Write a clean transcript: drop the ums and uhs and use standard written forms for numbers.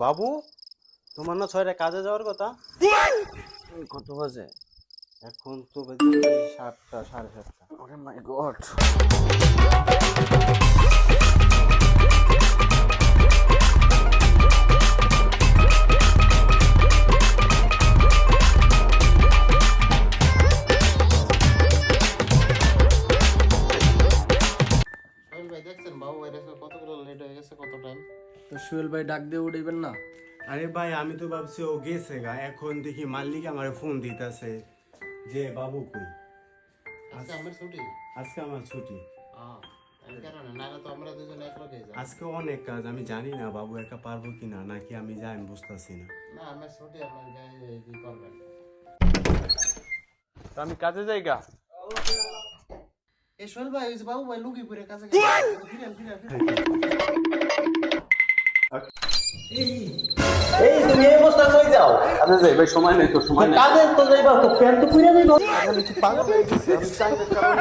বাবু, তোমার না 6টায় কাজে যাওয়ার কথা? কত বাজে? এখন তো বাজে 7টা, 7:30। ওরে মাই গড। ভাই দেখছেন বাবু ভাই কতগুলো লেট হয়ে গেছে, কত টাইম? তো সুহেল ভাই ডাক দিয়ে উঠাইবেন না? আরে ভাই, আমি তো ভাবছি ও গেছে গা। এখন দেখি মালিক আমার ফোন দিতেছে যে বাবু কই। আজকে আমার ছুটি। আজকে আমার ছুটি। এই কারণে নাহলে তো আমরা দুজন একলগে যাই। আজকে অনেক কাজ, আমি জানি না বাবু একা পারবো কিনা, নাকি আমি যাই আমি বুঝতেছি না। না আমার ছুটি, আপনার গায়ে কি করবেন? তো আমি কাজে যাই গা। এই সোহেল ভাই, ওই যে বাবু ভাই লুঙ্গি পরে কাছে গেছে। ফিরেন ফিরেন ফিরেন। এই তুমি এই অবস্থা কই যাও? কাজে যাই ভাই, সময় নেই তো, সময় নেই। কাজে তো যাইবা তো প্যান্ট তো পুইরা যাইবা। আমি কি পাগল হয়ে গেছি? আমি চাই না কারণ